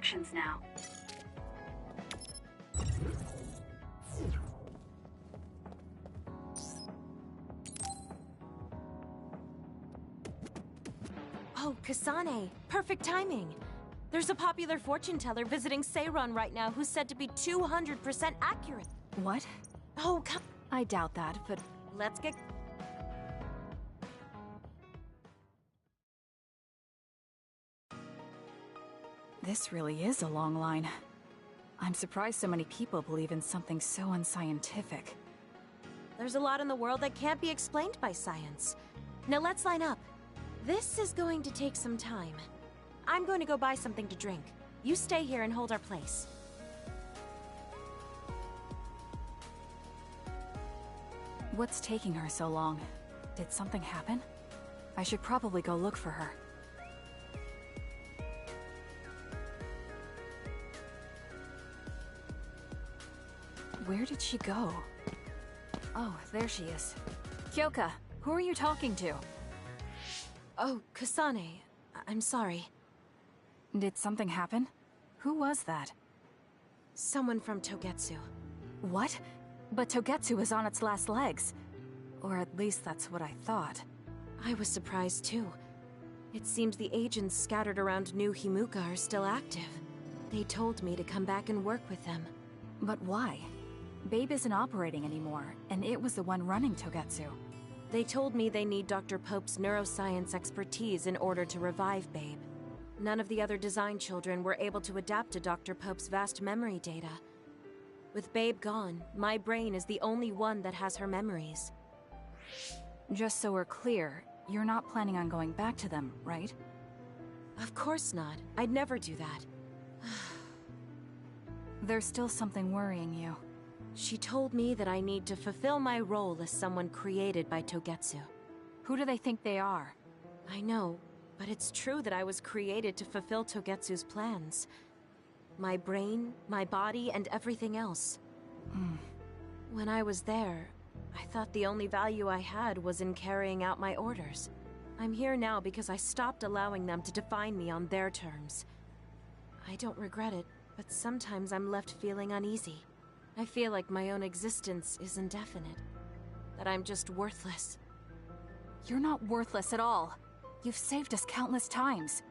actions now. Oh, Kasane. Perfect timing. There's a popular fortune teller visiting Seiron right now who's said to be 200% accurate. What? Oh, come... I doubt that, but... Let's get... This really is a long line. I'm surprised so many people believe in something so unscientific. There's a lot in the world that can't be explained by science. Now let's line up. This is going to take some time. I'm going to go buy something to drink. You stay here and hold our place. What's taking her so long? Did something happen? I should probably go look for her. Where did she go? Oh, there she is. Kyoka, who are you talking to? Oh, Kasane. I'm sorry. Did something happen? Who was that? Someone from Togetsu. What? But Togetsu is on its last legs. Or at least that's what I thought. I was surprised too. It seems the agents scattered around New Himuka are still active. They told me to come back and work with them. But why? Babe isn't operating anymore, and it was the one running Togetsu. They told me they need Dr. Pope's neuroscience expertise in order to revive Babe. None of the other design children were able to adapt to Dr. Pope's vast memory data. With Babe gone, my brain is the only one that has her memories. Just so we're clear, you're not planning on going back to them, right? Of course not. I'd never do that. There's still something worrying you. She told me that I need to fulfill my role as someone created by Togetsu. Who do they think they are? I know, but it's true that I was created to fulfill Togetsu's plans. My brain, my body, and everything else. When I was there, I thought the only value I had was in carrying out my orders. I'm here now because I stopped allowing them to define me on their terms. I don't regret it, but sometimes I'm left feeling uneasy. I feel like my own existence is indefinite. That I'm just worthless. You're not worthless at all. You've saved us countless times.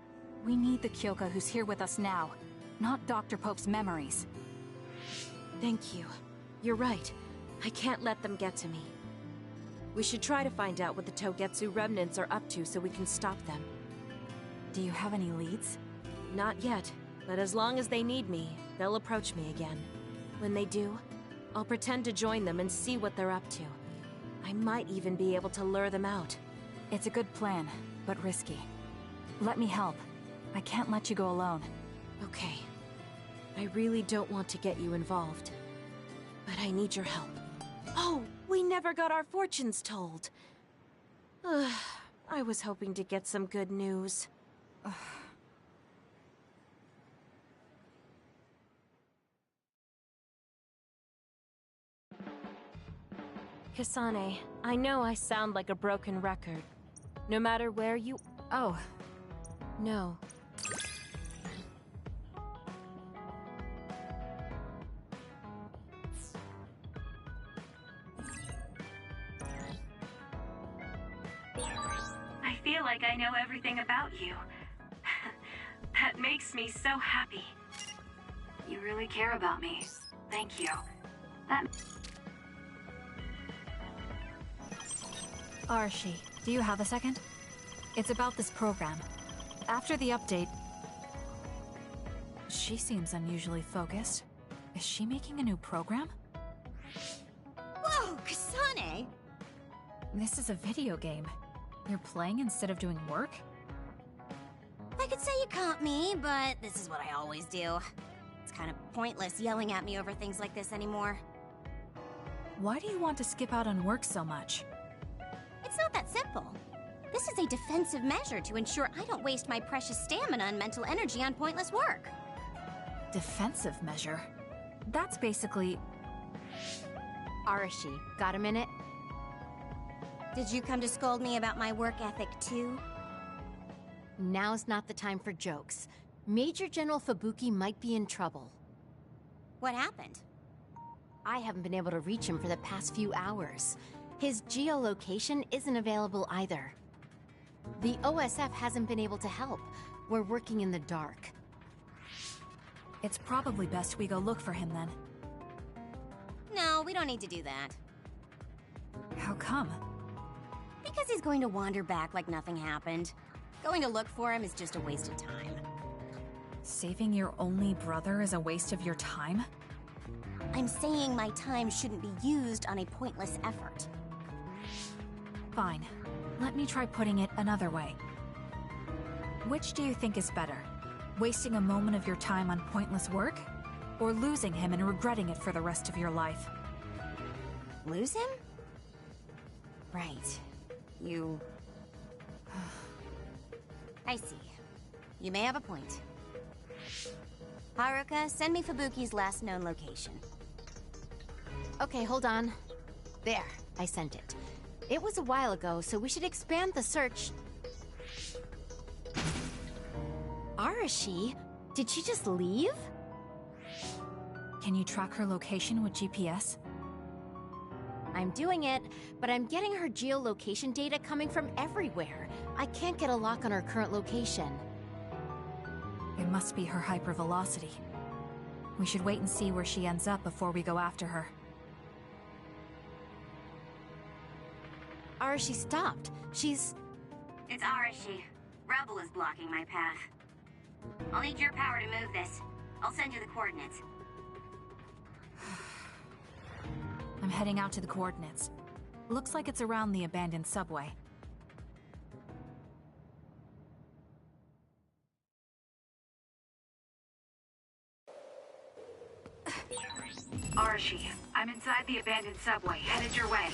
We need the Kyoka who's here with us now, not Dr. Pope's memories. Thank you. You're right. I can't let them get to me. We should try to find out what the Togetsu remnants are up to so we can stop them. Do you have any leads? Not yet, but as long as they need me, they'll approach me again. When they do, I'll pretend to join them and see what they're up to. I might even be able to lure them out. It's a good plan, but risky. Let me help. I can't let you go alone. Okay. I really don't want to get you involved. But I need your help. Oh, we never got our fortunes told. I was hoping to get some good news. Kasane, I know I sound like a broken record. No matter where you... Oh. No. I feel like I know everything about you. That makes me so happy. You really care about me. Thank you. Arashi, do you have a second? It's about this program. After the update... She seems unusually focused. Is she making a new program? Whoa, Kasane! This is a video game. You're playing instead of doing work? I could say you caught me, but this is what I always do. It's kind of pointless yelling at me over things like this anymore. Why do you want to skip out on work so much? It's not that simple. This is a defensive measure to ensure I don't waste my precious stamina and mental energy on pointless work. Defensive measure? That's basically... Arashi, got a minute? Did you come to scold me about my work ethic too? Now's not the time for jokes. Major General Fubuki might be in trouble. What happened? I haven't been able to reach him for the past few hours. His geolocation isn't available either. The OSF hasn't been able to help. We're working in the dark. It's probably best we go look for him then. No, we don't need to do that. How come? Because he's going to wander back like nothing happened. Going to look for him is just a waste of time. Saving your only brother is a waste of your time? I'm saying my time shouldn't be used on a pointless effort. Fine. Let me try putting it another way. Which do you think is better? Wasting a moment of your time on pointless work? Or losing him and regretting it for the rest of your life? Lose him? Right. You... I see. You may have a point. Haruka, send me Fubuki's last known location. Okay, hold on. There, I sent it. It was a while ago, so we should expand the search. Arashi? Did she just leave? Can you track her location with GPS? I'm doing it, but I'm getting her geolocation data coming from everywhere. I can't get a lock on her current location. It must be her hypervelocity. We should wait and see where she ends up before we go after her. Arashi stopped. She's... It's Arashi. Rebel is blocking my path. I'll need your power to move this. I'll send you the coordinates. I'm heading out to the coordinates. Looks like it's around the abandoned subway. Arashi, I'm inside the abandoned subway, headed your way.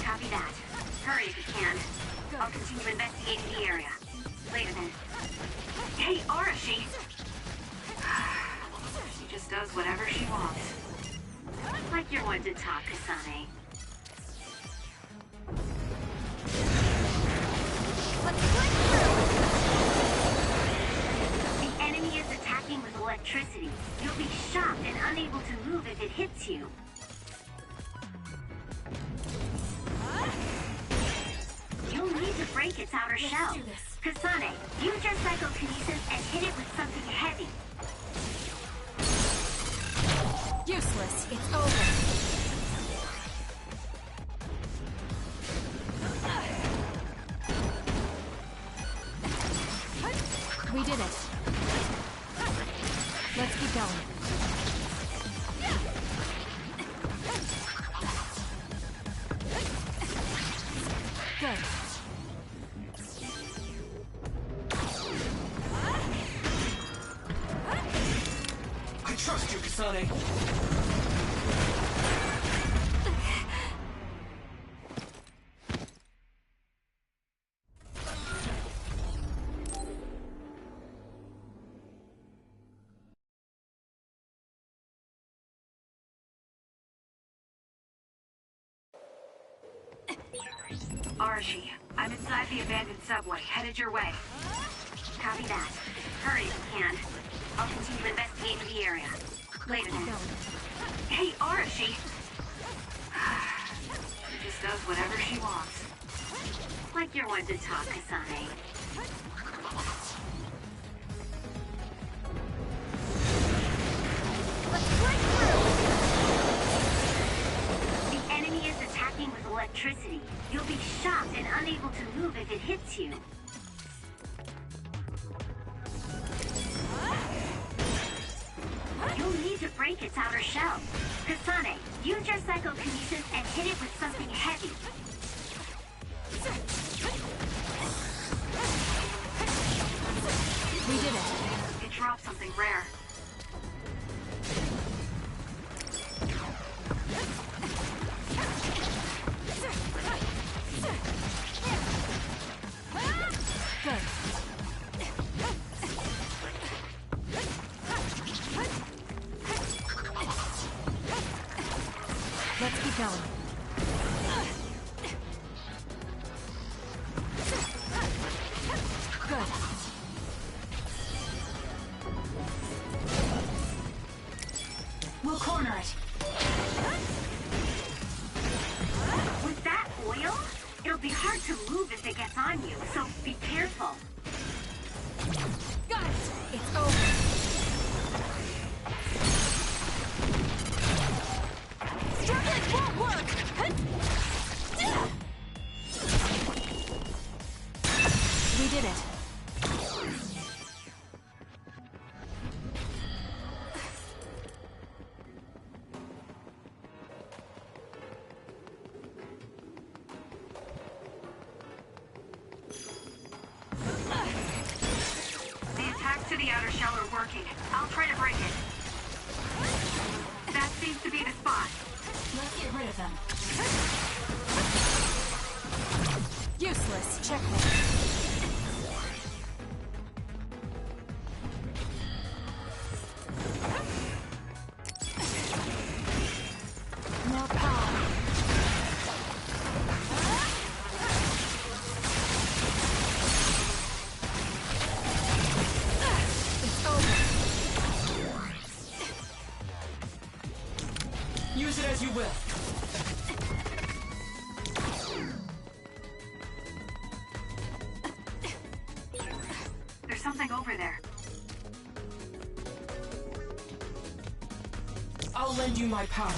Copy that. Hurry if you can. I'll continue investigating the area. Later then. Hey, Arashi! She just does whatever she wants. Like you're one to talk, Kasane. Let's click through! The enemy is attacking with electricity. You'll be shocked and unable to move if it hits you. You'll need to break its outer shell. Kasane, use your psychokinesis and hit it with something heavy. Useless. It's over. We did it. Let's keep going. Good. I trust you, Kasane. Arashi, I'm inside the abandoned subway, headed your way. Copy that. Hurry if you can. I'll continue investigating the area. Later then. Hey, Arashi! She just does whatever she wants. Like you're one to talk, Kasane. Let's break through! The enemy is attacking with electricity. You'll be shocked and unable to move if it hits you. You'll need to break its outer shell. Kasane, use your psychokinesis and hit it with something heavy. We did it. It dropped something rare. Good. Let's keep going. Good. We'll corner it. With that oil, it'll be hard to move if it gets on you, so be careful. Got it! It's over. Struggling won't work! We did it. The attacks to the outer shell are working. I'll try to break it. That seems to be the spot. Let's get rid of them. Useless. Checkmate. More power. It's over. Use it as you will. There's something over there. I'll lend you my power.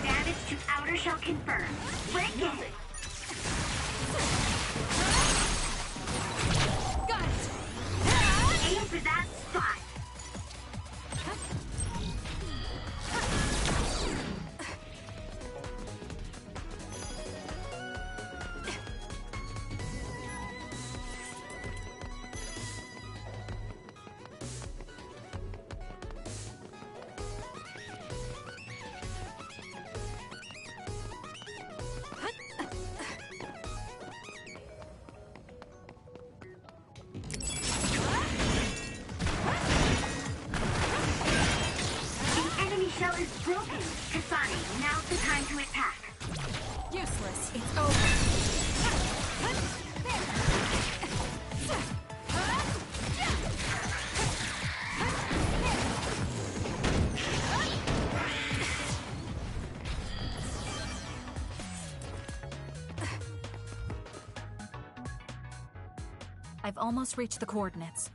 Damage to outer shell confirmed. Break it! Got it. Aim for that spot. Shell is broken. Kasane, now's the time to attack. Useless. It's over. I've almost reached the coordinates.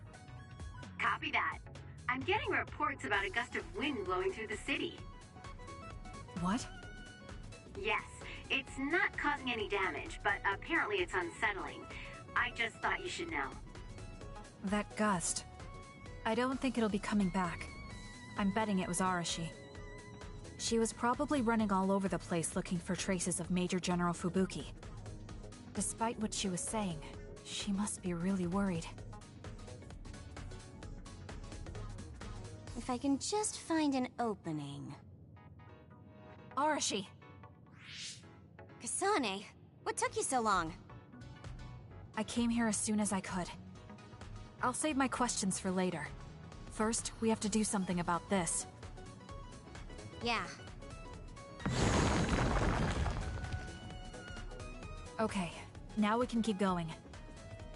Copy that. I'm getting reports about a gust of wind blowing through the city. What? Yes, it's not causing any damage, but apparently it's unsettling. I just thought you should know. That gust. I don't think it'll be coming back. I'm betting it was Arashi. She was probably running all over the place looking for traces of Major General Fubuki. Despite what she was saying, she must be really worried. If I can just find an opening. Arashi! Kasane, what took you so long? I came here as soon as I could. I'll save my questions for later. First, we have to do something about this. Yeah. Okay, now we can keep going.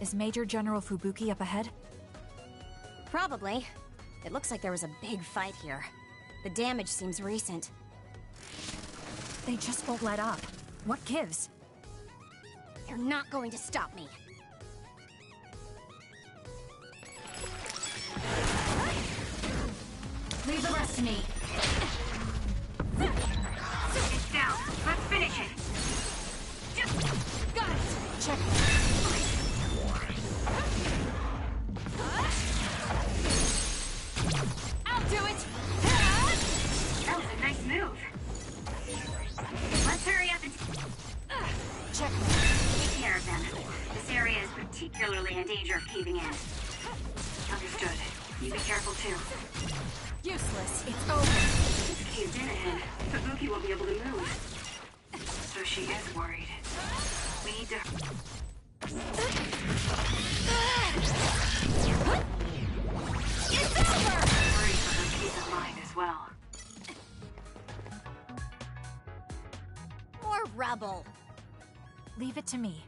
Is Major General Fubuki up ahead? Probably. It looks like there was a big fight here. The damage seems recent. They just won't let up. What gives? You're not going to stop me. Leave the rest to me. It's down. Let's finish it. Got it! Check. I'll do it! That was a nice move. Let's hurry up and Check. take care of them. This area is particularly in danger of caving in. Understood. You be careful too. Useless. It's over. If it's caved in ahead, Fubuki won't be able to move. So she is worried. We need to... It's over! worry for her peace of mind as well. More rubble. Leave it to me.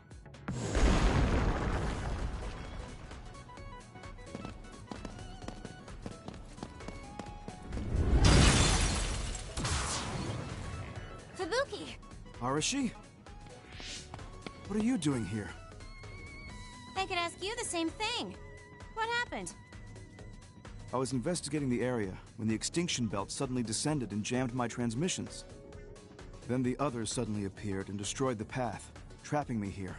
Fubuki! Arashi? What are you doing here? I could ask you the same thing. What happened? I was investigating the area when the extinction belt suddenly descended and jammed my transmissions. Then the others suddenly appeared and destroyed the path, trapping me here.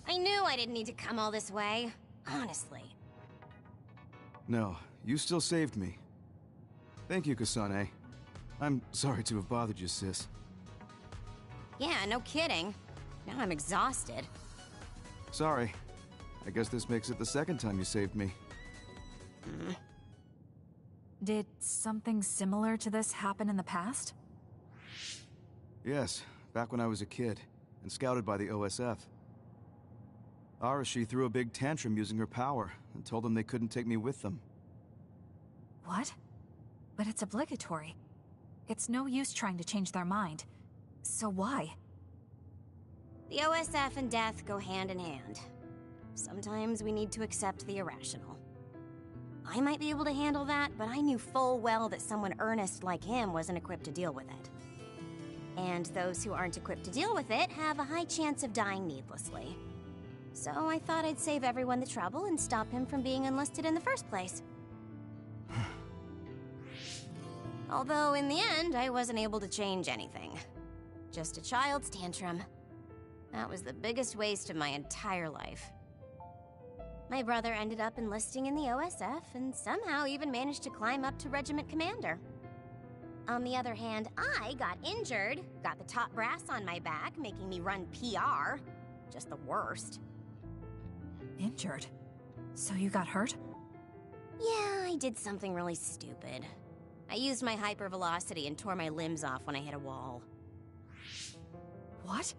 I knew I didn't need to come all this way. Honestly. No, you still saved me. Thank you, Kasane. I'm sorry to have bothered you, sis. Yeah, no kidding. Now I'm exhausted. Sorry. I guess this makes it the second time you saved me. Did something similar to this happen in the past? Yes, back when I was a kid, and scouted by the OSF. Arashi threw a big tantrum using her power, and told them they couldn't take me with them. What? But it's obligatory. It's no use trying to change their mind. So why? The OSF and death go hand in hand. Sometimes we need to accept the irrational. I might be able to handle that, but I knew full well that someone earnest like him wasn't equipped to deal with it. And those who aren't equipped to deal with it have a high chance of dying needlessly. So I thought I'd save everyone the trouble and stop him from being enlisted in the first place. Although in the end, I wasn't able to change anything. Just a child's tantrum. That was the biggest waste of my entire life. My brother ended up enlisting in the OSF and somehow even managed to climb up to regiment commander. On the other hand, I got injured, got the top brass on my back, making me run PR. Just the worst. Injured? So you got hurt? Yeah, I did something really stupid. I used my hypervelocity and tore my limbs off when I hit a wall. What?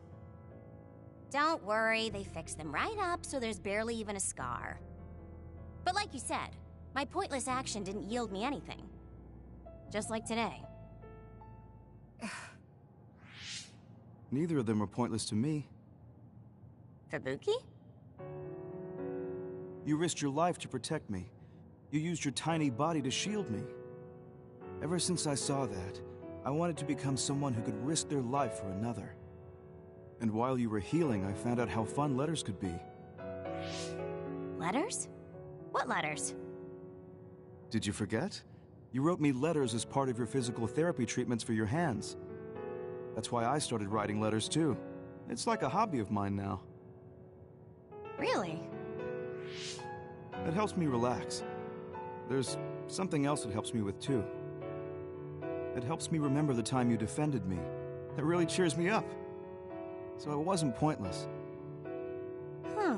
Don't worry, they fixed them right up so there's barely even a scar. But like you said, my pointless action didn't yield me anything. Just like today. Neither of them were pointless to me. Fubuki? You risked your life to protect me. You used your tiny body to shield me. Ever since I saw that, I wanted to become someone who could risk their life for another. And while you were healing, I found out how fun letters could be. Letters? What letters? Did you forget? You wrote me letters as part of your physical therapy treatments for your hands. That's why I started writing letters too. It's like a hobby of mine now. Really? It helps me relax. There's something else it helps me with too. It helps me remember the time you defended me. It really cheers me up. So it wasn't pointless. Huh.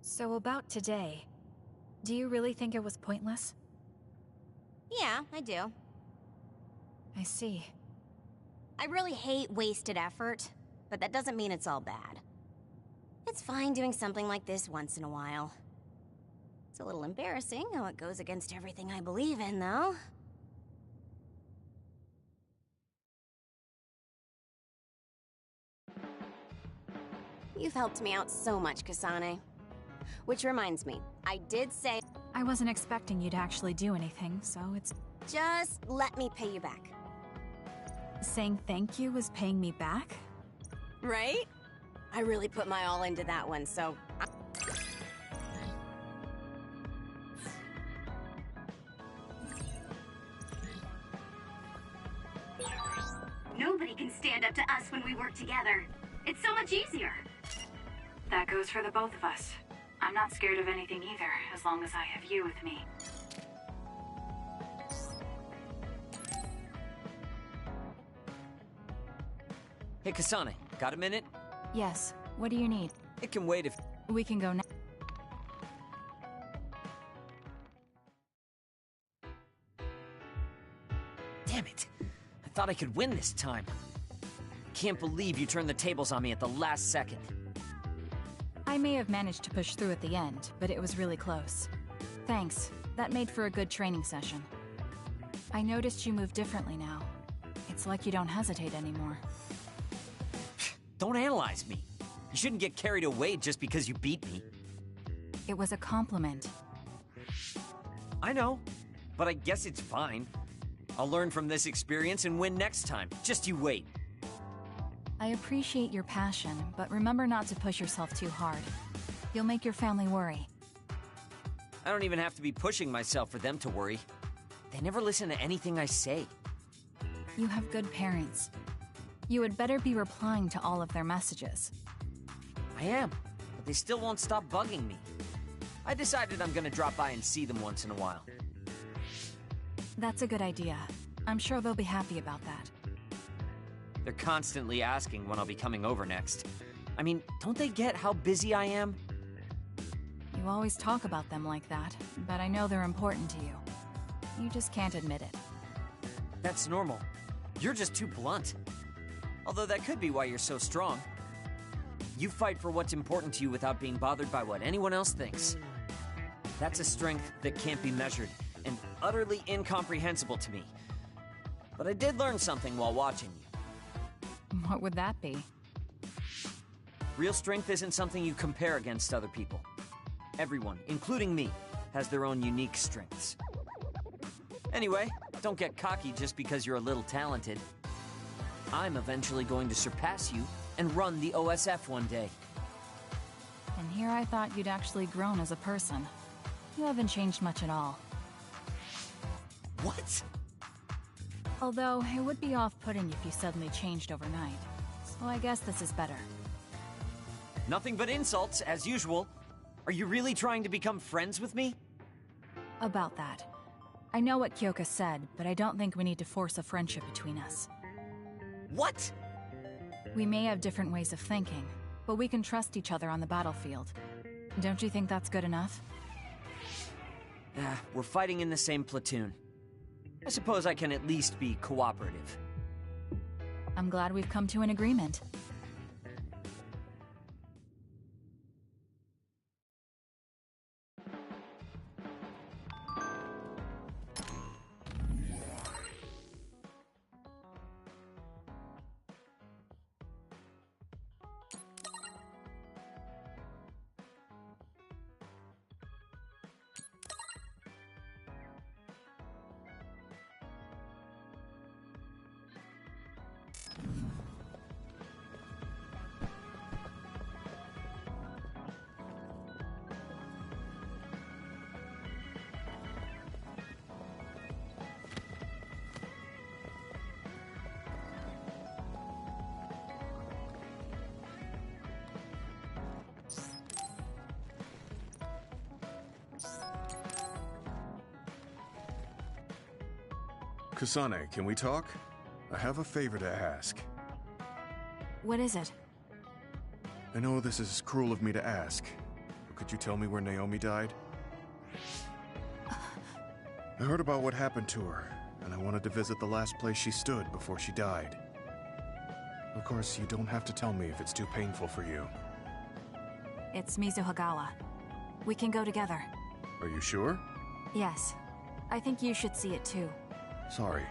So about today, do you really think it was pointless? Yeah, I do. I see. I really hate wasted effort, but that doesn't mean it's all bad. It's fine doing something like this once in a while. It's a little embarrassing how it goes against everything I believe in, though. You've helped me out so much, Kasane. Which reminds me, I did say... I wasn't expecting you to actually do anything, so it's... Just let me pay you back. Saying thank you was paying me back? Right? I really put my all into that one, so... Nobody can stand up to us when we work together. It's so much easier. That goes for the both of us. I'm not scared of anything either, as long as I have you with me. Hey, Kasane, got a minute? Yes. What do you need? It can wait if... We can go now. Damn it! I thought I could win this time. Can't believe you turned the tables on me at the last second. I may have managed to push through at the end, but it was really close. Thanks. That made for a good training session. I noticed you move differently now. It's like you don't hesitate anymore. Don't analyze me. You shouldn't get carried away just because you beat me. It was a compliment. I know, but I guess it's fine. I'll learn from this experience and win next time. Just you wait. I appreciate your passion, but remember not to push yourself too hard. You'll make your family worry. I don't even have to be pushing myself for them to worry. They never listen to anything I say. You have good parents. You had better be replying to all of their messages. I am, but they still won't stop bugging me. I decided I'm gonna drop by and see them once in a while. That's a good idea. I'm sure they'll be happy about that. They're constantly asking when I'll be coming over next. I mean, don't they get how busy I am? You always talk about them like that, but I know they're important to you. You just can't admit it. That's normal. You're just too blunt. Although that could be why you're so strong. You fight for what's important to you without being bothered by what anyone else thinks. That's a strength that can't be measured, and utterly incomprehensible to me. But I did learn something while watching you. What would that be? Real strength isn't something you compare against other people. Everyone, including me, has their own unique strengths. Anyway, don't get cocky just because you're a little talented. I'm eventually going to surpass you and run the OSF one day. And here I thought you'd actually grown as a person. You haven't changed much at all. What? Although, it would be off-putting if you suddenly changed overnight. So I guess this is better. Nothing but insults, as usual. Are you really trying to become friends with me? About that. I know what Kyoka said, but I don't think we need to force a friendship between us. What? We may have different ways of thinking, but we can trust each other on the battlefield. Don't you think that's good enough? We're fighting in the same platoon. I suppose I can at least be cooperative. I'm glad we've come to an agreement. Kasane, can we talk? I have a favor to ask. What is it? I know this is cruel of me to ask, but could you tell me where Naomi died? I heard about what happened to her, and I wanted to visit the last place she stood before she died. Of course, you don't have to tell me if it's too painful for you. It's Mizuhagawa. We can go together. Are you sure? Yes. I think you should see it too. Sorry,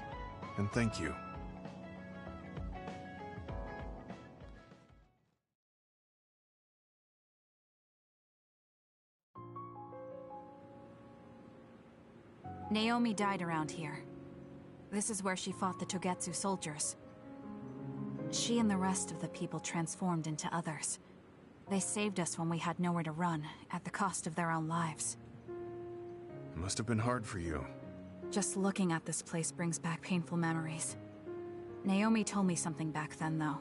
and thank you. Naomi died around here. This is where she fought the Togetsu soldiers. She and the rest of the people transformed into others. They saved us when we had nowhere to run, at the cost of their own lives. It must have been hard for you. Just looking at this place brings back painful memories. Naomi told me something back then, though.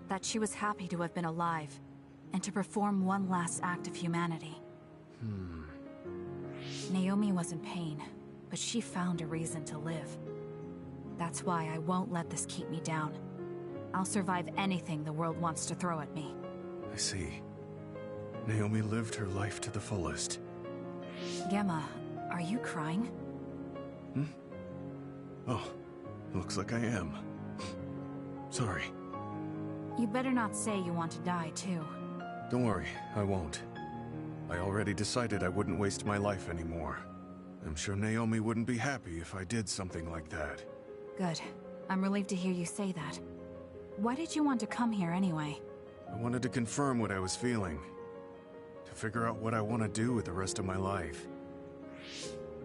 That she was happy to have been alive, and to perform one last act of humanity. Naomi was in pain, but she found a reason to live. That's why I won't let this keep me down. I'll survive anything the world wants to throw at me. I see. Naomi lived her life to the fullest. Gemma, are you crying? Oh, looks like I am. Sorry. You better not say you want to die, too. Don't worry, I won't. I already decided I wouldn't waste my life anymore. I'm sure Naomi wouldn't be happy if I did something like that. Good. I'm relieved to hear you say that. Why did you want to come here anyway? I wanted to confirm what I was feeling. To figure out what I want to do with the rest of my life.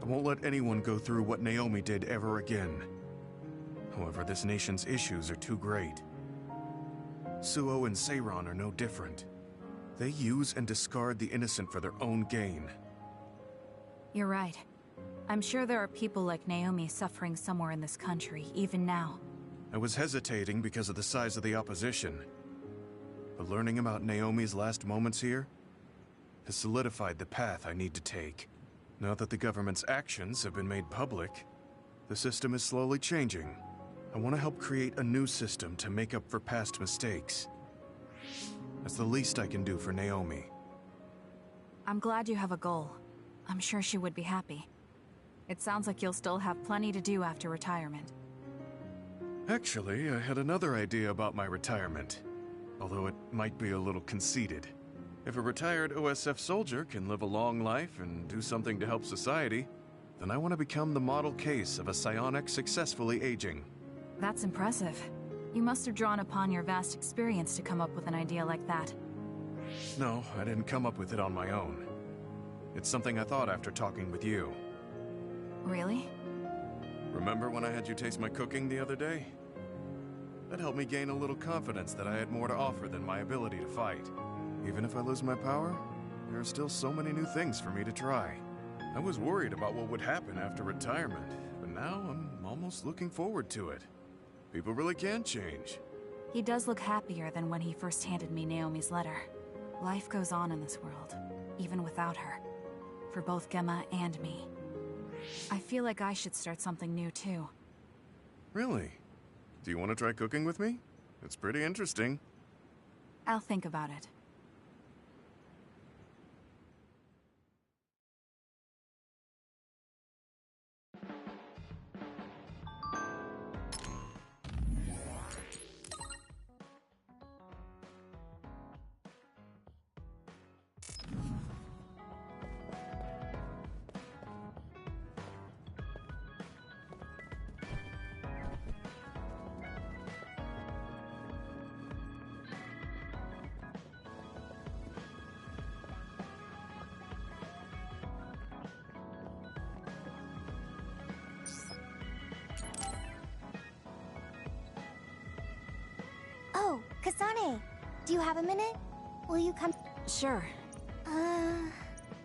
I won't let anyone go through what Naomi did ever again. However, this nation's issues are too great. Suo and Seiron are no different. They use and discard the innocent for their own gain. You're right. I'm sure there are people like Naomi suffering somewhere in this country, even now. I was hesitating because of the size of the opposition. But learning about Naomi's last moments here has solidified the path I need to take. Now that the government's actions have been made public, the system is slowly changing. I want to help create a new system to make up for past mistakes. That's the least I can do for Naomi. I'm glad you have a goal. I'm sure she would be happy. It sounds like you'll still have plenty to do after retirement. Actually, I had another idea about my retirement. Although it might be a little conceited. If a retired OSF soldier can live a long life and do something to help society, then I want to become the model case of a psionic successfully aging. That's impressive. You must have drawn upon your vast experience to come up with an idea like that. No, I didn't come up with it on my own. It's something I thought after talking with you. Really? Remember when I had you taste my cooking the other day? That helped me gain a little confidence that I had more to offer than my ability to fight. Even if I lose my power, there are still so many new things for me to try. I was worried about what would happen after retirement, but now I'm almost looking forward to it. People really can change. He does look happier than when he first handed me Naomi's letter. Life goes on in this world, even without her. For both Gemma and me. I feel like I should start something new too. Really? Do you want to try cooking with me? It's pretty interesting. I'll think about it. Oh, Kasane, do you have a minute? Will you come? Sure.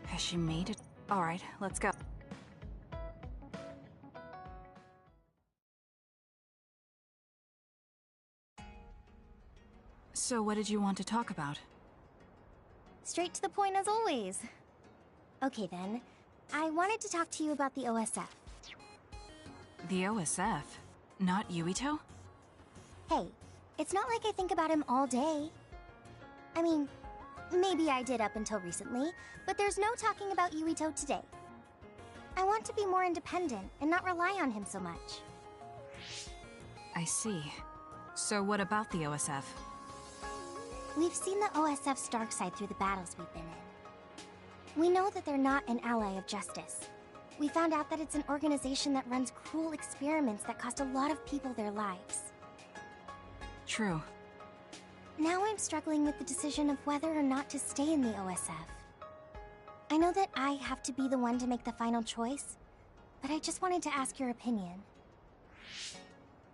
Has she made it? Alright, let's go. So what did you want to talk about? Straight to the point as always. Okay then, I wanted to talk to you about the OSF. The OSF? Not Yuito? Hey, it's not like I think about him all day. I mean, maybe I did up until recently, but there's no talking about Yuito today. I want to be more independent and not rely on him so much. I see. So what about the OSF? We've seen the OSF's dark side through the battles we've been in. We know that they're not an ally of justice. We found out that it's an organization that runs cruel experiments that cost a lot of people their lives. True. Now I'm struggling with the decision of whether or not to stay in the OSF. I know that I have to be the one to make the final choice, but I just wanted to ask your opinion.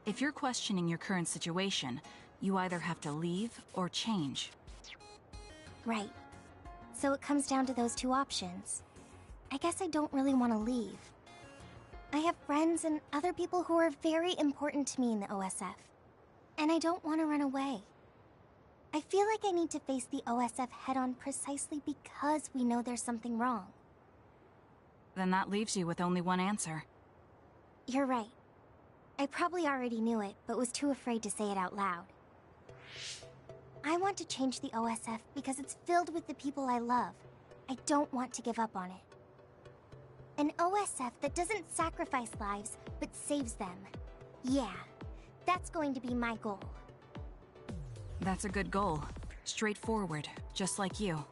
If you're questioning your current situation, you either have to leave or change. Right. So it comes down to those two options. I guess I don't really want to leave. I have friends and other people who are very important to me in the OSF. And I don't want to run away. I feel like I need to face the OSF head-on precisely because we know there's something wrong. Then that leaves you with only one answer. You're right. I probably already knew it, but was too afraid to say it out loud. I want to change the OSF because it's filled with the people I love. I don't want to give up on it. An OSF that doesn't sacrifice lives, but saves them. Yeah, that's going to be my goal. That's a good goal. Straightforward, just like you.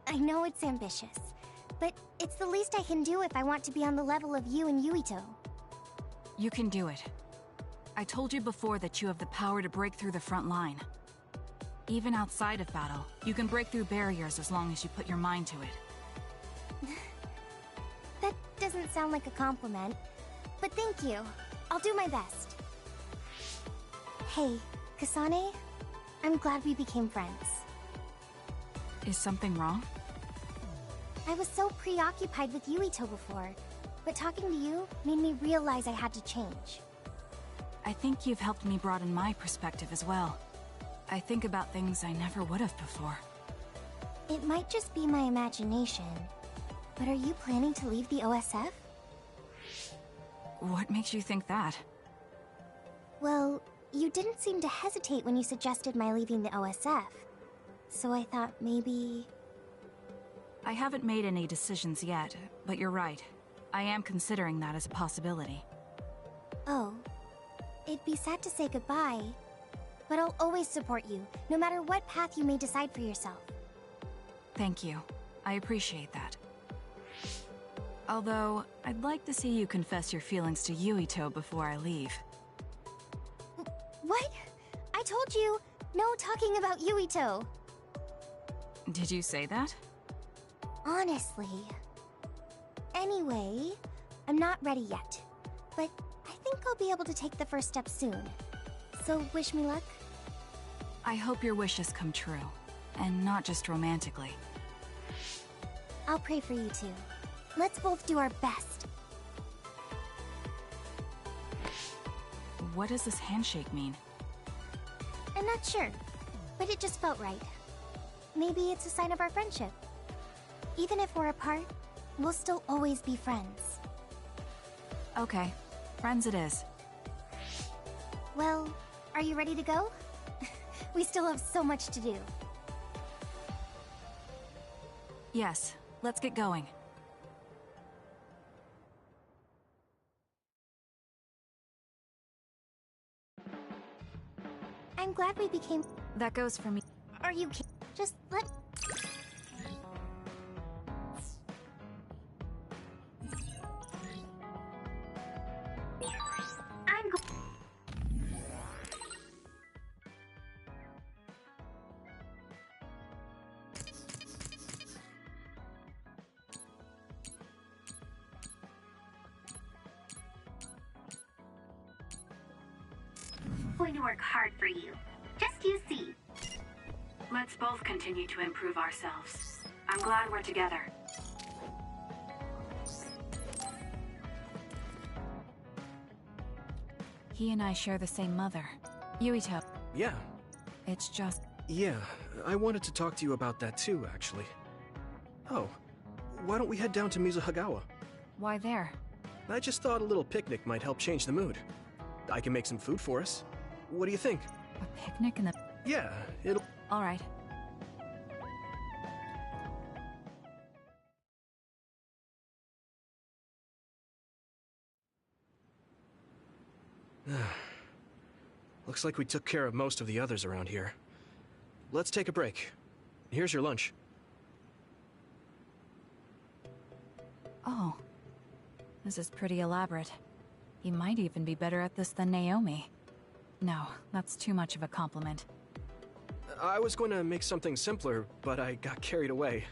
I know it's ambitious, but it's the least I can do if I want to be on the level of you and Yuito. You can do it. I told you before that you have the power to break through the front line. Even outside of battle, you can break through barriers as long as you put your mind to it. That doesn't sound like a compliment, but thank you. I'll do my best. Hey, Kasane, I'm glad we became friends. Is something wrong? I was so preoccupied with Yuito before, but talking to you made me realize I had to change. I think you've helped me broaden my perspective as well. I think about things I never would have before. It might just be my imagination, but are you planning to leave the OSF? What makes you think that? Well, you didn't seem to hesitate when you suggested my leaving the OSF, so I thought maybe... I haven't made any decisions yet, but you're right. I am considering that as a possibility. Oh. It'd be sad to say goodbye, but I'll always support you, no matter what path you may decide for yourself. Thank you. I appreciate that. Although, I'd like to see you confess your feelings to Yuito before I leave. What? I told you, no talking about Yuito. Did you say that? Honestly. Anyway, I'm not ready yet, but I think I'll be able to take the first step soon. So wish me luck? I hope your wishes come true, and not just romantically. I'll pray for you too. Let's both do our best. What does this handshake mean? I'm not sure, but it just felt right. Maybe it's a sign of our friendship. Even if we're apart, we'll still always be friends. Okay, friends it is. Well, are you ready to go? We still have so much to do. Yes, let's get going. I'm glad we became... That goes for me. Are you kidding? Just let... Going to work hard for you. Just you see. Let's both continue to improve ourselves. I'm glad we're together. He and I share the same mother, Yuito. Yeah. It's just... Yeah, I wanted to talk to you about that too, actually. Oh, why don't we head down to Mizuhagawa? Why there? I just thought a little picnic might help change the mood. I can make some food for us. What do you think? A picnic in the... Yeah, it'll... All right. Looks like we took care of most of the others around here. Let's take a break. Here's your lunch. Oh. This is pretty elaborate. He might even be better at this than Naomi. No, that's too much of a compliment. I was going to make something simpler, but I got carried away.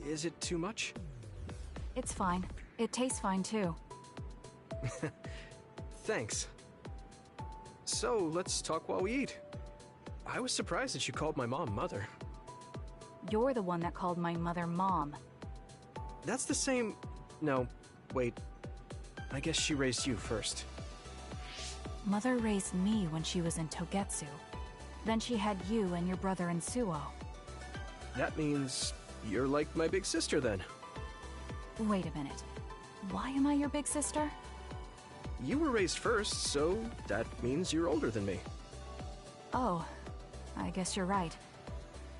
Is it too much? It's fine. It tastes fine too. Thanks. So, let's talk while we eat. I was surprised that you called my mom Mother. You're the one that called my mother Mom. That's the same... No, wait. I guess she raised you first. Mother raised me when she was in Togetsu. Then she had you and your brother in Suo. That means you're like my big sister then. Wait a minute. Why am I your big sister? You were raised first, so that means you're older than me. Oh, I guess you're right.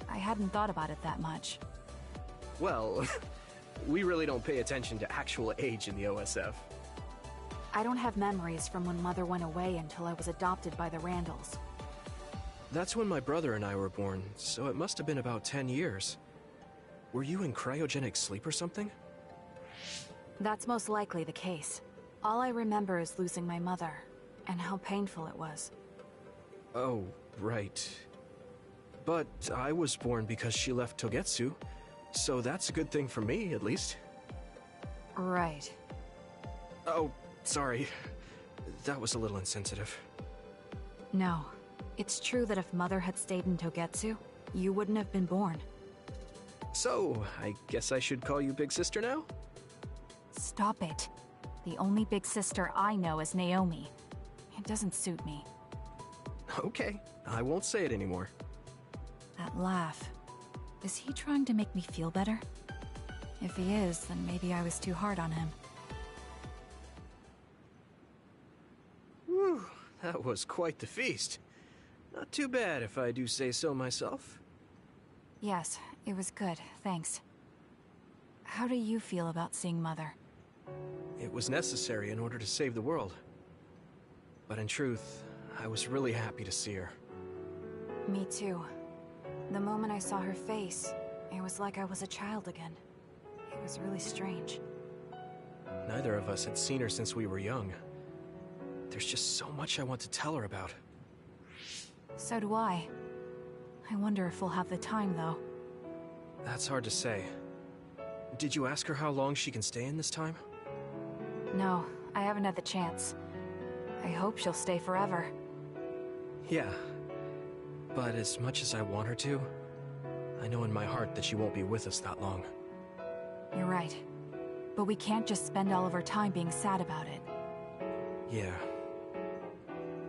I hadn't thought about it that much. Well, we really don't pay attention to actual age in the OSF. I don't have memories from when Mother went away until I was adopted by the Randalls. That's when my brother and I were born, so it must have been about 10 years. Were you in cryogenic sleep or something? That's most likely the case. All I remember is losing my mother, and how painful it was. Oh, right. But I was born because she left Togetsu, so that's a good thing for me, at least. Right. Oh, sorry. That was a little insensitive. No. It's true that if Mother had stayed in Togetsu, you wouldn't have been born. So, I guess I should call you Big Sister now? Stop it. The only big sister I know is Naomi. It doesn't suit me. Okay, I won't say it anymore. That laugh. Is he trying to make me feel better? If he is, then maybe I was too hard on him. Whew, that was quite the feast. Not too bad if I do say so myself. Yes, it was good, thanks. How do you feel about seeing Mother? It was necessary in order to save the world. But in truth, I was really happy to see her. Me too. The moment I saw her face, it was like I was a child again. It was really strange. Neither of us had seen her since we were young. There's just so much I want to tell her about. So do I. I wonder if we'll have the time, though. That's hard to say. Did you ask her how long she can stay in this time? No, I haven't had the chance. I hope she'll stay forever. Yeah. But as much as I want her to, I know in my heart that she won't be with us that long. You're right. But we can't just spend all of our time being sad about it. Yeah.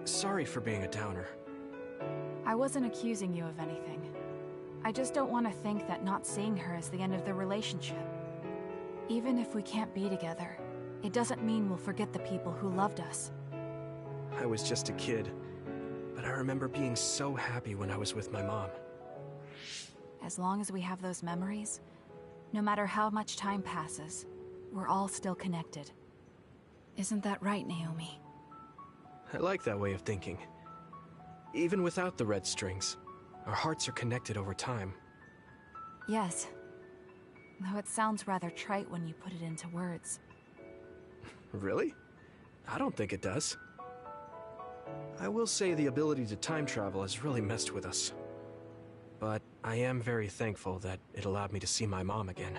Sorry for being a downer. I wasn't accusing you of anything. I just don't want to think that not seeing her is the end of the relationship. Even if we can't be together, it doesn't mean we'll forget the people who loved us. I was just a kid, but I remember being so happy when I was with my mom. As long as we have those memories, no matter how much time passes, we're all still connected. Isn't that right, Naomi? I like that way of thinking. Even without the red strings, our hearts are connected over time. Yes. Though it sounds rather trite when you put it into words. Really? I don't think it does. I will say the ability to time travel has really messed with us. But I am very thankful that it allowed me to see my mom again.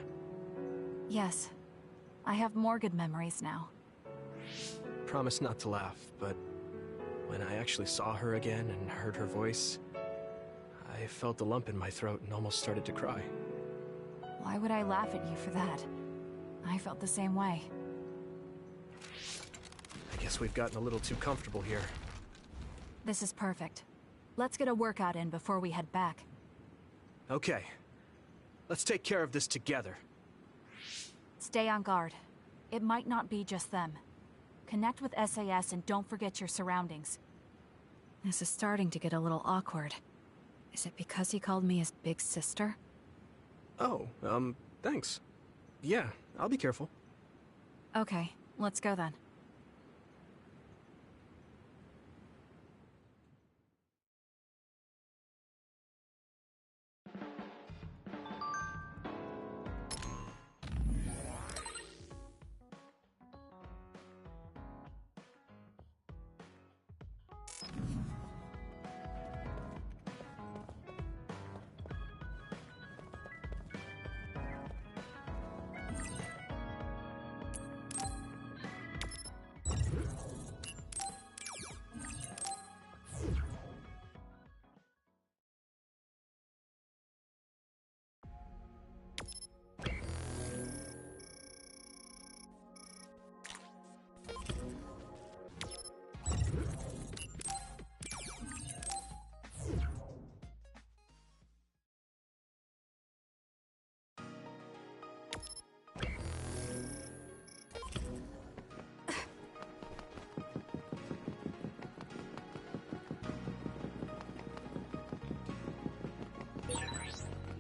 Yes. I have more good memories now. Promise not to laugh, but when I actually saw her again and heard her voice, I felt a lump in my throat and almost started to cry. Why would I laugh at you for that? I felt the same way. I guess we've gotten a little too comfortable here. This is perfect. Let's get a workout in before we head back. Okay. Let's take care of this together. Stay on guard. It might not be just them. Connect with SAS and don't forget your surroundings. This is starting to get a little awkward. Is it because he called me his big sister? Oh, thanks. Yeah, I'll be careful. Okay, let's go then.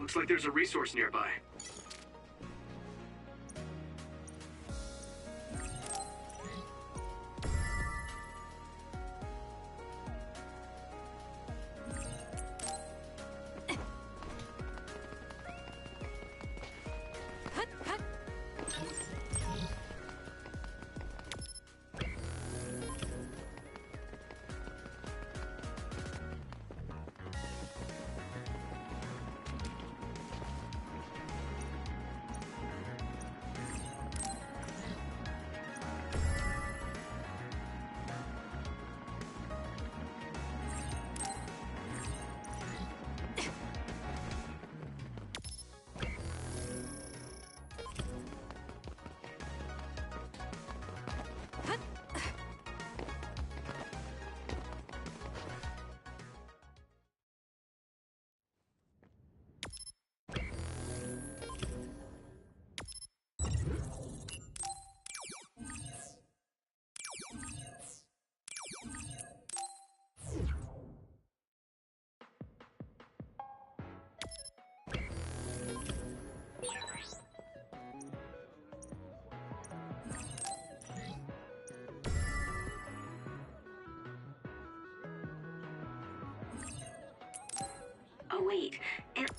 Looks like there's a resource nearby. It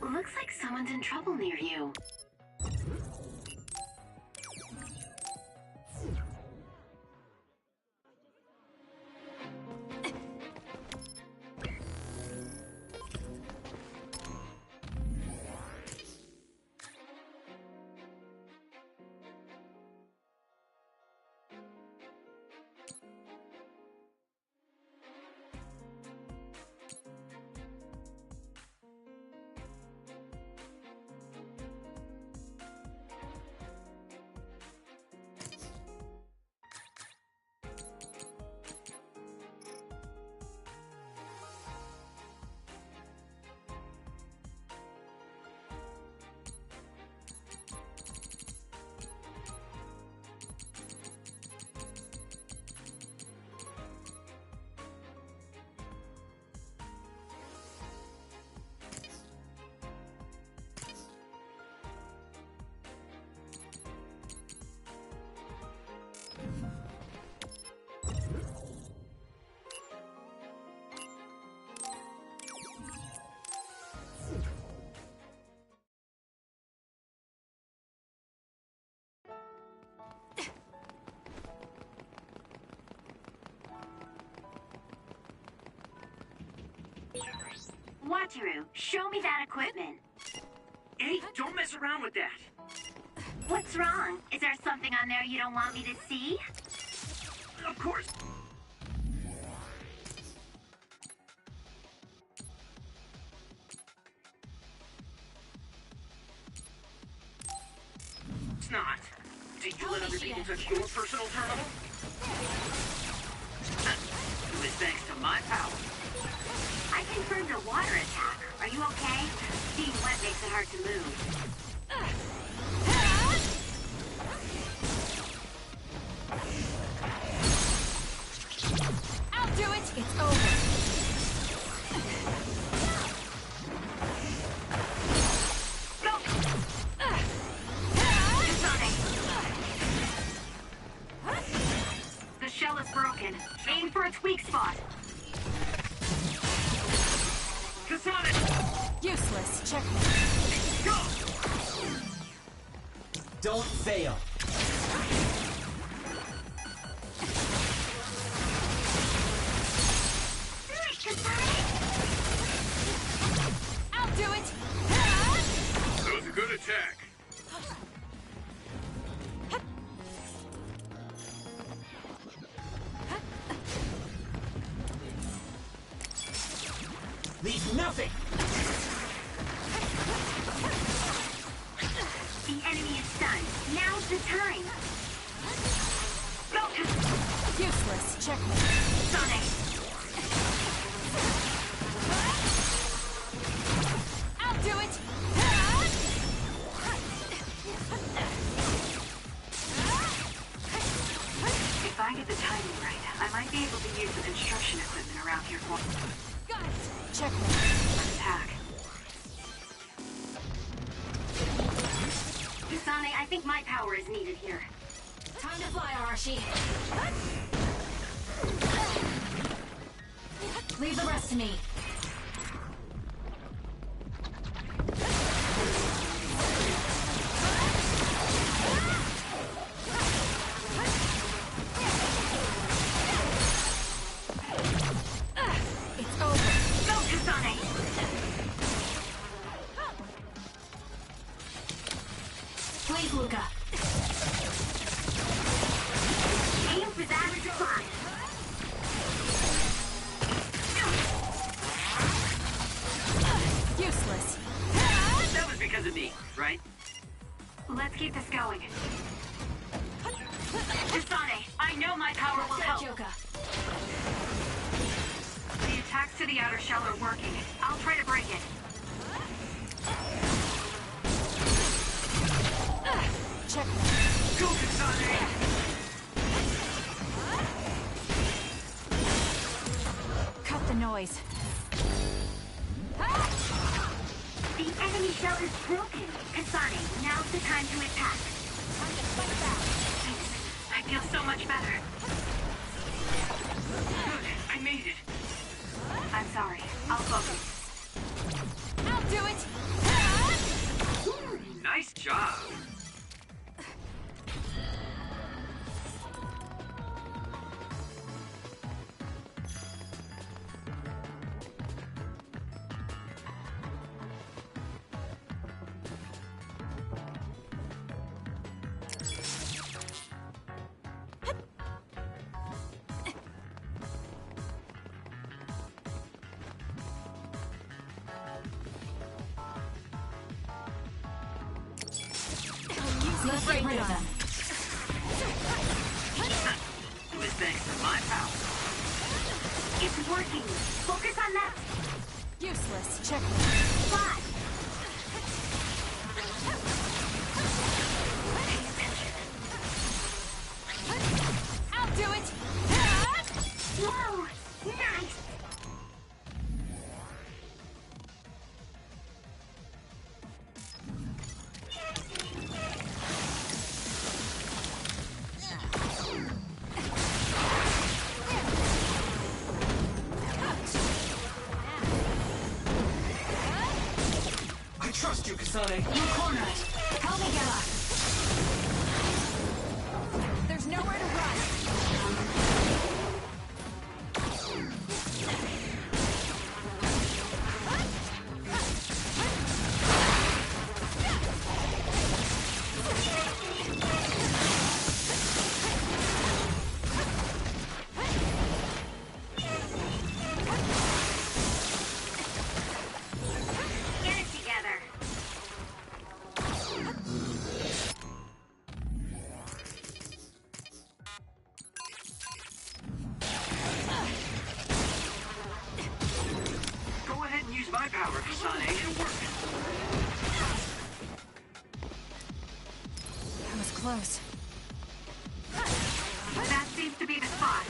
looks like someone's in trouble near you. Wataru, show me that equipment. Hey, don't mess around with that. What's wrong? Is there something on there you don't want me to see? Of course. It's not. Did you let other people touch your personal terminal? It was thanks to my power. I confirmed a water attack. Are you okay? Being wet makes it hard to move. I'll do it! It's over. The shell is broken. Aim for its weak spot. Useless. Checkmate. Go! Don't fail. I'll do it. That was a good attack. Leave nothing. The enemy is stunned. Now's the time. Useless. Checkmate. Sonic. I'll do it. If I get the timing right, I might be able to use the construction equipment around here for Got it. Checkmate. attack. Kasane, I think my power is needed here. Time to fly, Arashi. Leave the rest to me. It's over. Go, Kasane! Please, Luca. Aim for that spot. Useless. That was because of me, right? Let's keep this going. Kasane, I know my power will help. Joker. The attacks to the outer shell are working. I'll try to break it. Checkmate. Go, Kasane! Cut the noise. The enemy shell is broken. Kasane, now's the time to attack. I feel so much better. Good, I made it. I'm sorry. I'll focus. Let's get rid of them. It was thanks to my power. It's working. Focus on that Useless. Check. spot. I'll do it. Whoa! Nice! I trust you, Kasane. You corner it. Help me get up. There's nowhere to run. Get it together. Go ahead and use my power, Kasane. It'll work. That was close. That seems to be the spot.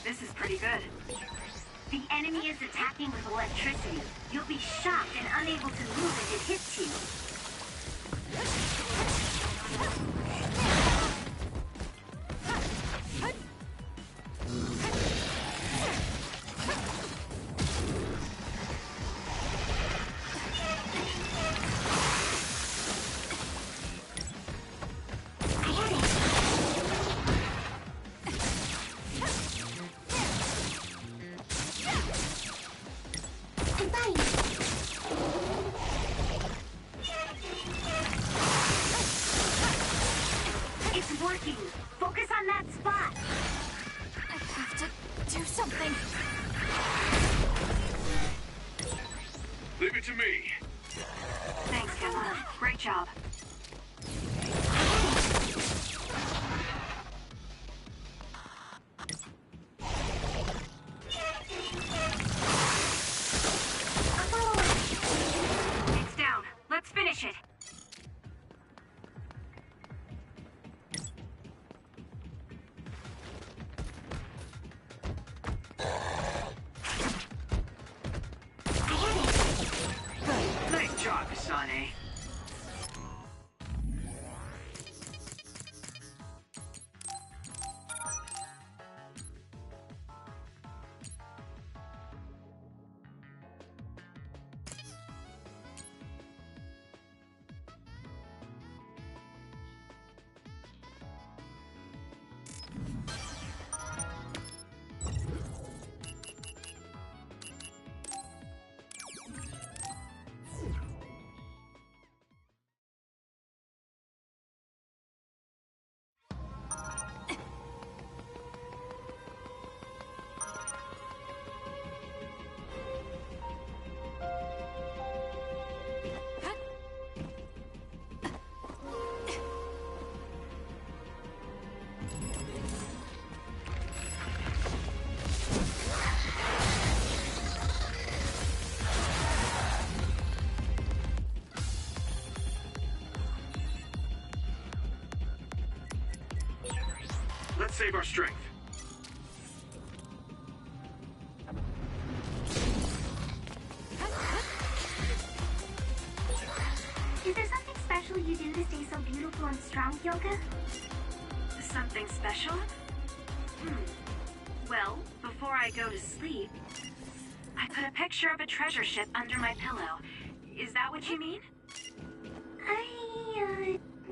This is pretty good. The enemy is attacking with electricity. You'll be shocked and unable to move if it hits you. It's working. Focus on that spot. I have to do something. Leave it to me. Thanks, Gemma. Great job. It's down. Let's finish it. Nice job, Kasane. Let's save our strength. Is there something special you do to stay so beautiful and strong, Yoga? Something special? Well, before I go to sleep, I put a picture of a treasure ship under my pillow. Is that what you mean?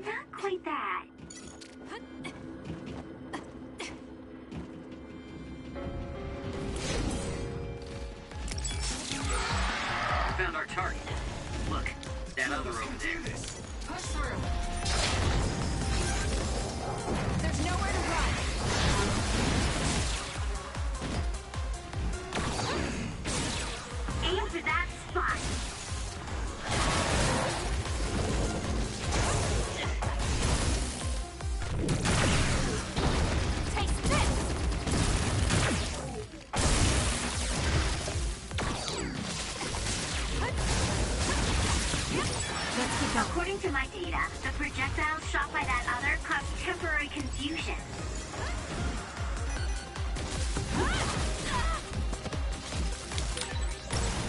Not quite that. over there. Push through. There's nowhere to run. Aim for that spot. Take this. Let's keep going. According to my data, the projectiles shot by that other caused temporary confusion.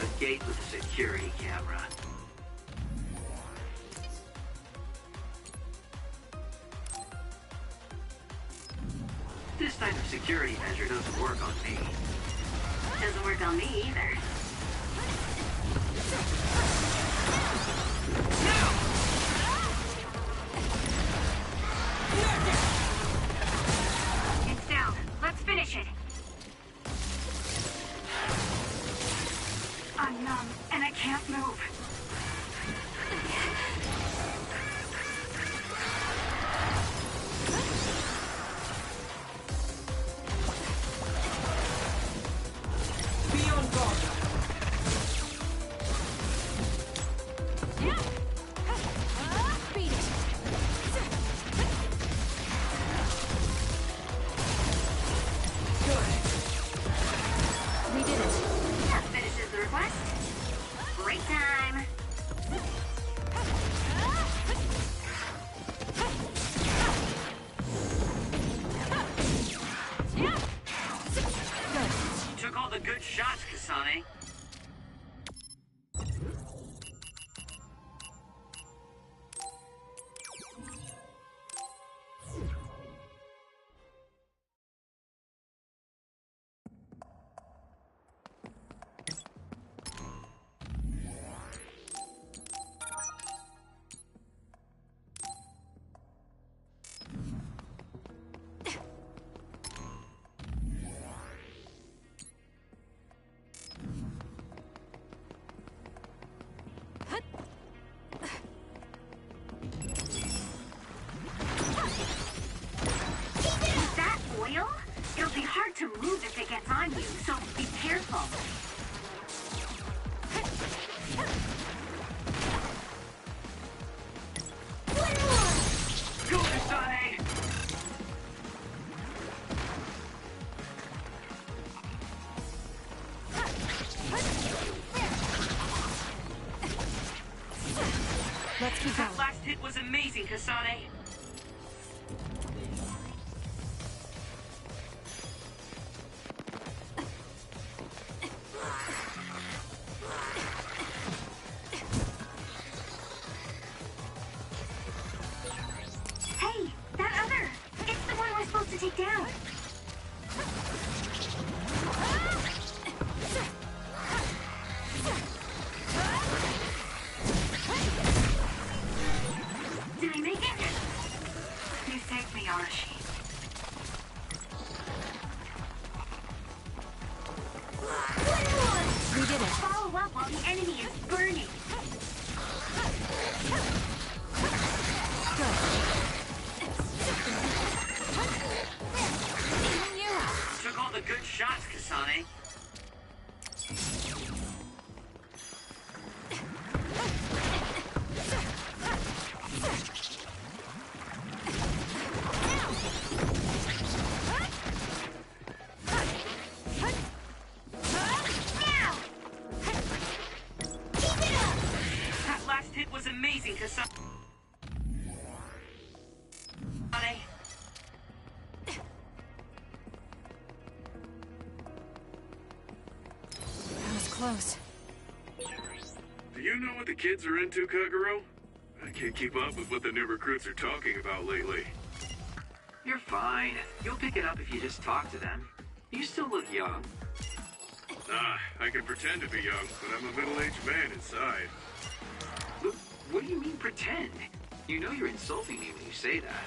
The gate with the security camera. This type of security measure doesn't work on me. Doesn't work on me either. It's down. Let's finish it. I'm numb, and I can't move. Be on guard. Beat it. Good. We did it. That finishes the request. Break time. You took all the good shots, Kasane. Is that oil? It'll be hard to move if it gets on you, so be careful. Go, Kasane! Let's keep That going. last hit was amazing, Kasane. Hey, that other! It's the one we're supposed to take down. Did I make it? You saved me, Arashi. We did it. Follow up while the enemy is burning. Took all the good shots, Kasane. That last hit was amazing, Kasane. That was close. Do you know what the kids are into, Kagero? I can't keep up with what the new recruits are talking about lately. You're fine. You'll pick it up if you just talk to them. You still look young. I can pretend to be young, but I'm a middle-aged man inside. What do you mean pretend? You know you're insulting me when you say that.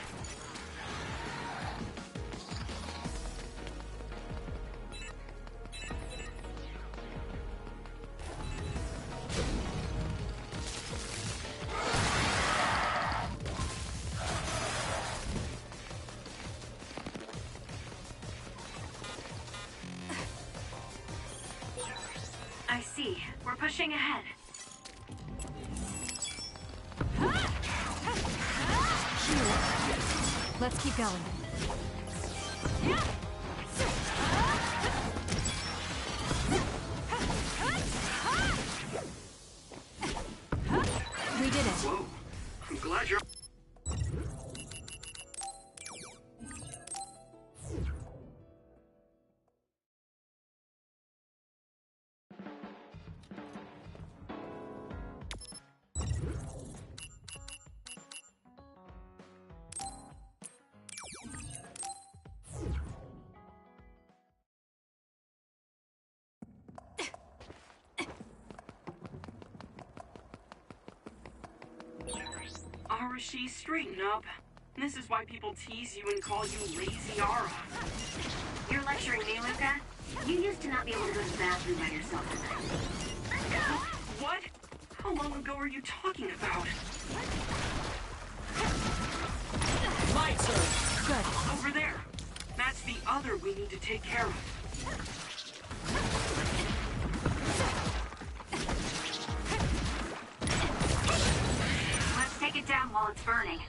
Pushing ahead. Let's keep going. We did it. Whoa. I'm glad you're... Arashi, straighten up. This is why people tease you and call you Lazy Ara. You're lecturing me, Luca? You used to not be able to go to the bathroom by yourself. What? How long ago are you talking about? My turn. Good. Over there. That's the other we need to take care of. Let's take it down while it's burning.